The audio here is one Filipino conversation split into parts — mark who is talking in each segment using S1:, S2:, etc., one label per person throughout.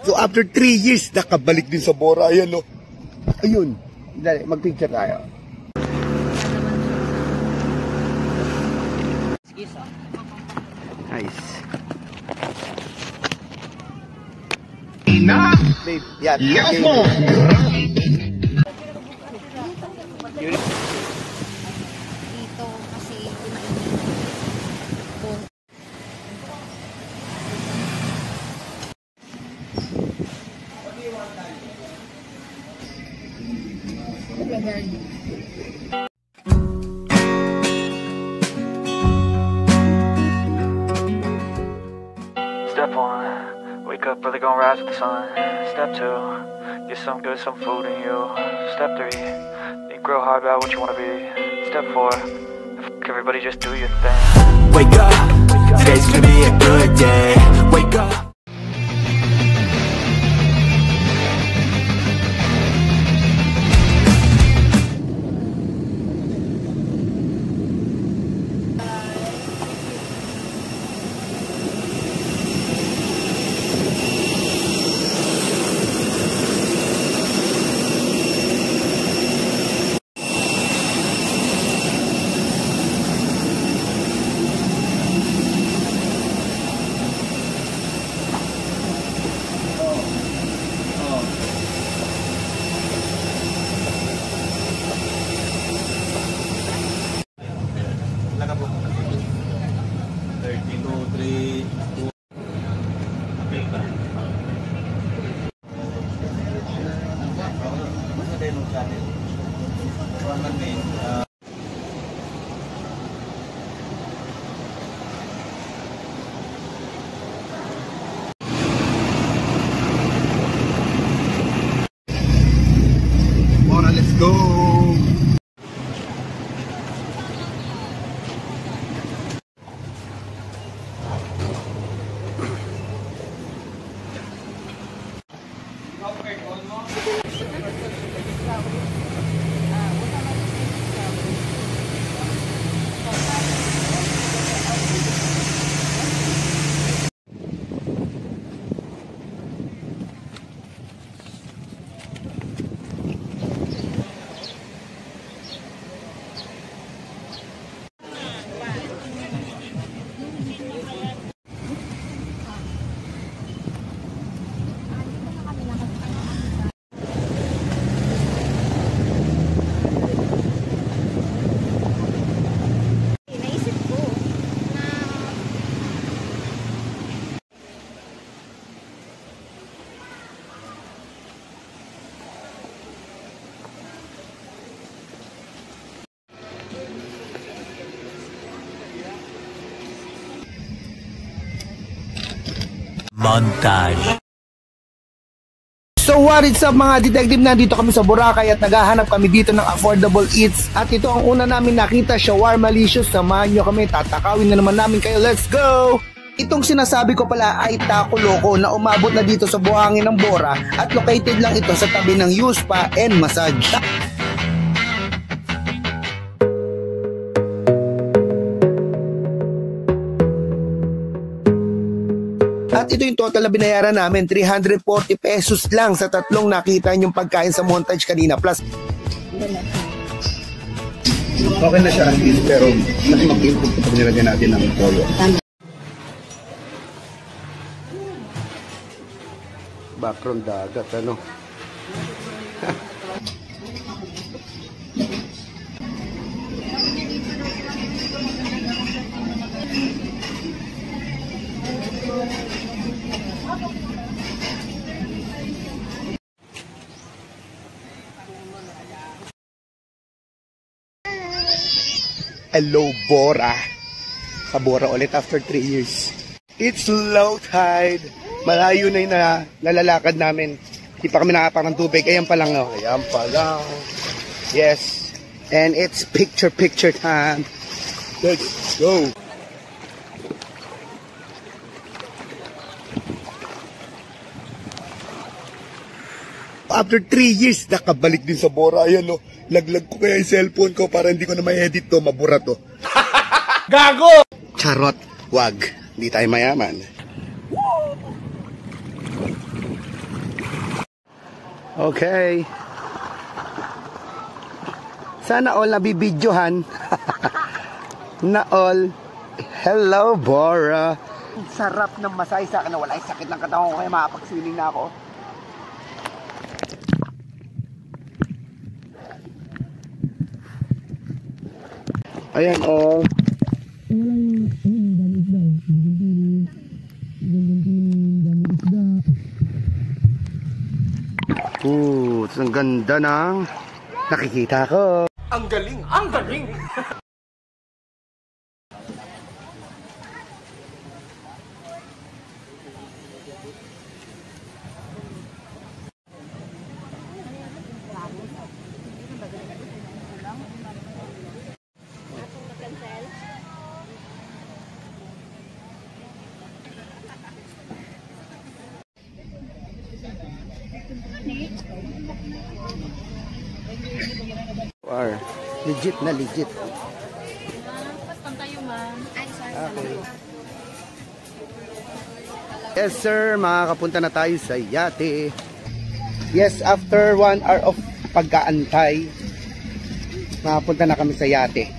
S1: So after 3 years, nakabalik din sa Bora. Ayan o. Ayun. Dali, mag-picture tayo. Nice. Babe, yan.
S2: Dito kasi
S3: Step 1, wake up early, gonna rise with the sun. Step 2, get some good, some food in you. Step 3, think real hard about what you wanna be. Step 4, everybody just do your thing.
S4: Wake up, today's gonna be a good day. Wake up.
S1: Let's go!
S4: Montage.
S1: So what is up mga detective, nandito kami sa Boracay at naghahanap kami dito ng affordable eats. At ito ang una namin nakita, Shawarmalicious. Samahan nyo kami, tatakawin na naman namin kayo. Let's go! Itong sinasabi ko pala ay Taco Loco na umabot na dito sa buhangin ng Bora at located lang ito sa tabi ng U-Spa and Massage. At ito yung total na binayaran namin, 340 pesos lang sa tatlong nakita yung pagkain sa Montage kanina. Plus, okay na siya, pero mas mag-improve kapag nilagyan natin ng toyo. Background dagat, ano? Hello, Bora. Sa Bora ulit after 3 years. It's low tide. Malayo na yung nalalakad namin. Hindi pa kami nakapang ng tubig. Ayan pa lang. Oh. Ayan pa lang. Yes. And it's picture time. Let's go. After 3 years, nakabalik din sa Bora. Ayan o. Laglag ko kaya yung cellphone ko para hindi ko na ma-edit to. Mabura to. Gago! Charot. Wag. Hindi tayo mayaman. Okay. Sana all nabibidyohan. Na all. Hello, Bora. Sarap ng masay sa akin na wala sakit ng katawan ko kaya makapag-swimming na ako. Ayan, oh. Ang ganda ng nakikita ko.
S2: Ang galing! Ang galing!
S1: Legit na legit. Okay. Yes sir, makakapunta na tayo sa yate. Yes, after 1 hour of pagkaantay, makapunta na kami sa yate.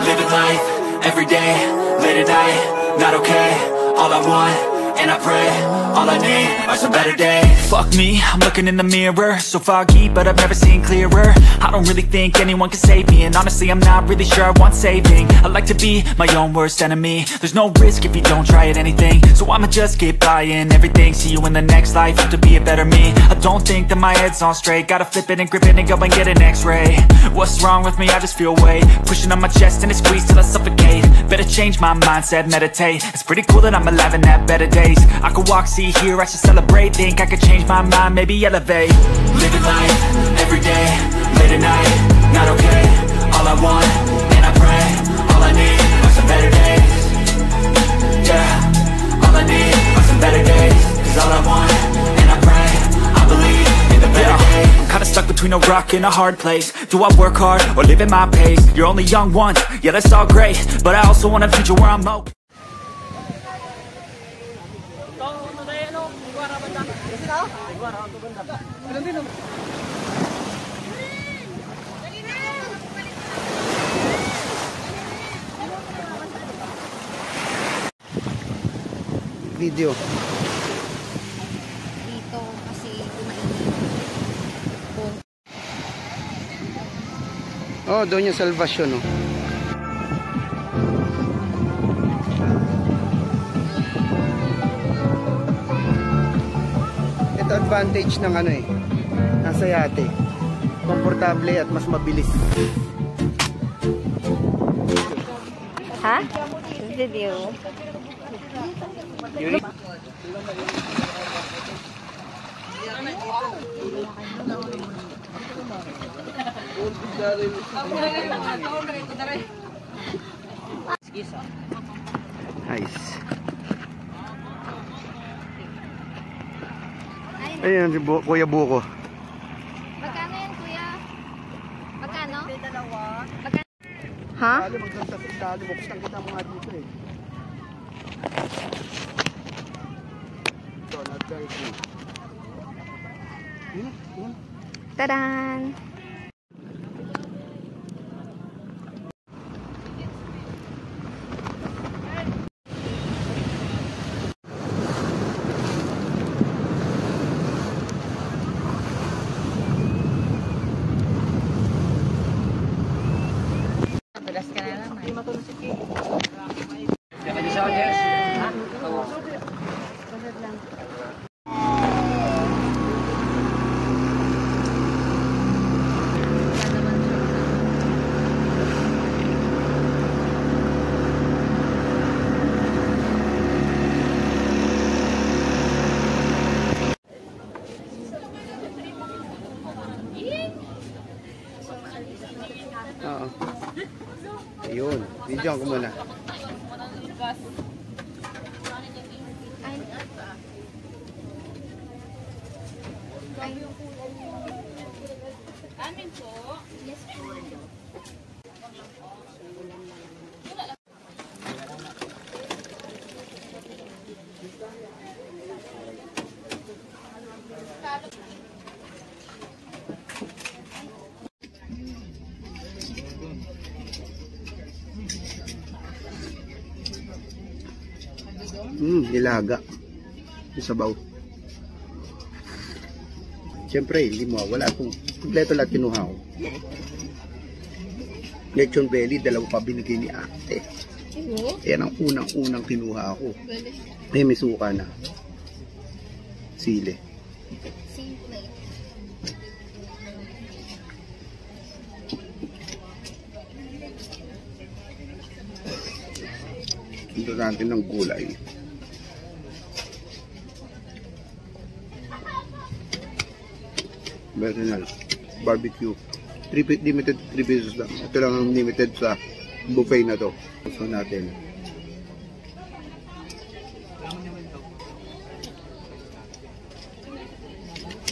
S4: Living life, everyday, late at night, not okay. All I want, and I pray, all I need are some better days.
S3: Fuck me, I'm looking in the mirror. So foggy, but I've never seen clearer. I don't really think anyone can save me, and honestly I'm not really sure I want saving. I like to be my own worst enemy. There's no risk if you don't try at anything, so I'ma just keep buying everything. See you in the next life, have to be a better me. I don't think that my head's on straight. Gotta flip it and grip it and go and get an x-ray. What's wrong with me? I just feel weight pushing on my chest and it squeezes till I suffocate. Better change my mindset, meditate. It's pretty cool that I'm alive and have better days. I could walk, see, hear, I should celebrate. Think I could change my mind, maybe elevate.
S4: Living life, everyday, late at night, not okay. All I want, and I pray, all I need are some better days. Yeah, all I need are some better days. Cause all I want, and I pray, I believe in the better days.
S3: I'm kinda stuck between a rock and a hard place. Do I work hard or live at my pace? You're only young once, yeah that's all great, but I also want a future where I'm okay.
S1: Video.
S5: Dito kasi mainit.
S1: Oh, doon yung Salvation, oh. Ito advantage ng ano eh. Nasa yate. Komportable at mas mabilis.
S5: Ha? Video.
S1: Nice. Ayun, si Kuya Buko.
S5: Magkano yan, kuya? Magkano? Dalawa. Magkano? Ha?
S1: Dali, magkanta sa dali. Buksan kita mga dito eh. Ito, not 30.
S5: Tadaan!
S1: Yun, video ko muna.
S5: Amin po. Yes po.
S1: Nilaga. Yung sabaw. Siyempre, hindi mo wala itong kompleto lahat kinuha ko. Lechon belly, 2 pa binigay ni ate. Yan ang unang-unang kinuha ako. May suka na. Sile. Ito natin ng gulay. Original barbecue. Limited 3 pesos lang. Ito lang ang limited sa buffet na to. Gusto natin.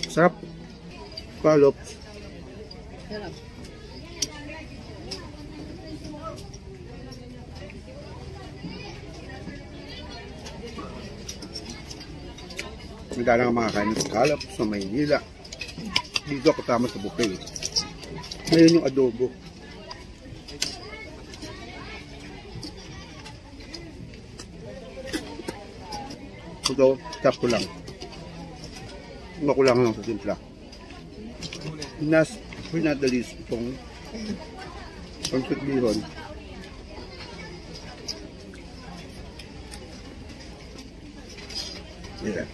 S1: Sarap. Palop. Sarap. Magkano ang mga kain sa kalap sa Maynila. Dito ako tama sa buffet. Ngayon yung adobo. Ito, tap ko lang. Makulangan lang sa simpla. Last but not the least, itong pancit bihon. Yeah.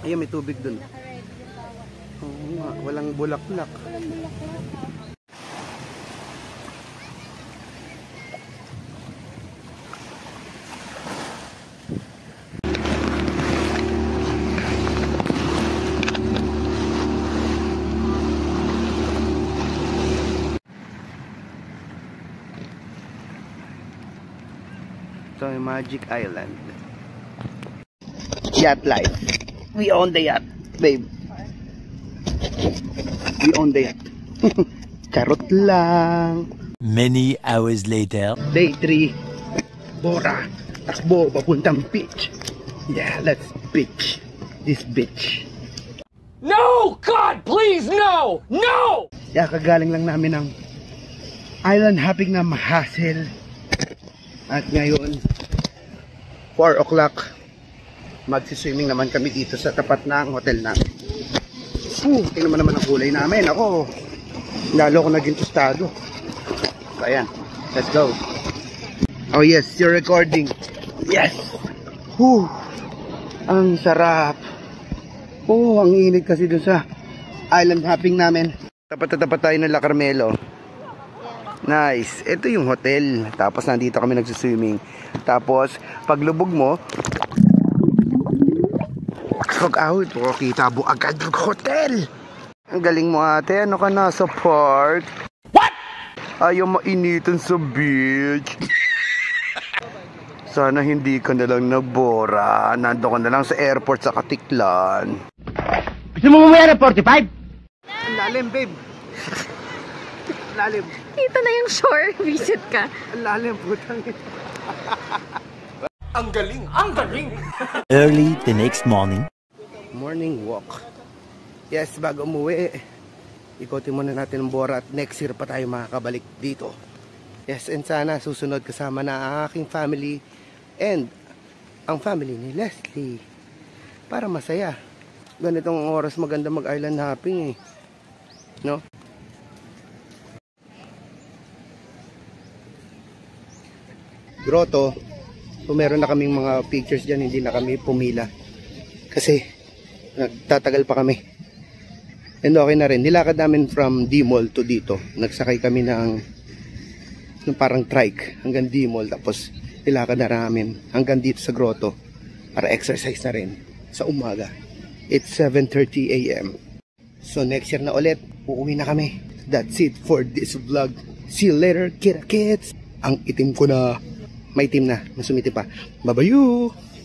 S1: Ayun, may tubig dun. Oo nga, walang bulaklak. Ito yung Magic Island. Yacht life. We own the yacht, babe. We own the yacht. Charot lang.
S2: Many hours later.
S1: Day 3. Bora. Takbo, papuntang beach. Yeah, let's beach. This beach.
S6: No! God, please, no! No!
S1: Yeah, kagaling lang namin ng island hopping na mahassle. At ngayon, 4 o'clock. Magsiswimming naman kami dito sa tapat ng hotel namin. Tingnan mo naman ang kulay namin. Ako, lalo ko naging tostado. So, ayan. Let's go. Oh yes, you're recording. Yes! Ang sarap. Ang init kasi dun sa island hopping namin. Tapat na tapat tayo ng La Carmelo. Nice. Ito yung hotel. Tapos nandito kami nagsiswimming. Tapos, paglubog mo, out, kita mo agad yung hotel. Ang galing mo ate, ano ka na sa park? What? Ayaw mainitan sa beach. Sana hindi ka na lang nabora. Nando ka na lang sa airport sa Katiklan.
S6: Gusto mo mamaya na 45?
S1: Ang lalim, babe. Ang lalim.
S5: Dito na yung shore. Visit ka.
S1: Ang lalim, putang.
S6: Ang galing! Ang galing!
S2: Early the next morning.
S1: Morning walk. Yes, bago umuwi, ikotin muna natin ang Bora at next year pa tayo makakabalik dito. Yes, and sana susunod kasama na ang aking family and ang family ni Leslie para masaya. Ganitong oras maganda mag-island hopping eh. No? Grotto. Kung meron na kaming mga pictures dyan, hindi na kami pumila. Kasi nagtatagal pa kami. And okay na rin. Nilakad namin from D-Mall to dito. Nagsakay kami ng ng parang trike hanggang D-Mall, tapos ilakad na namin hanggang dito sa grotto para exercise na rin sa umaga. It's 7:30 AM. So next year na ulit, uuwi na kami. That's it for this vlog. See you later, kita kits. Ang itim ko na, may itim na, masumiti pa. Bye-bye!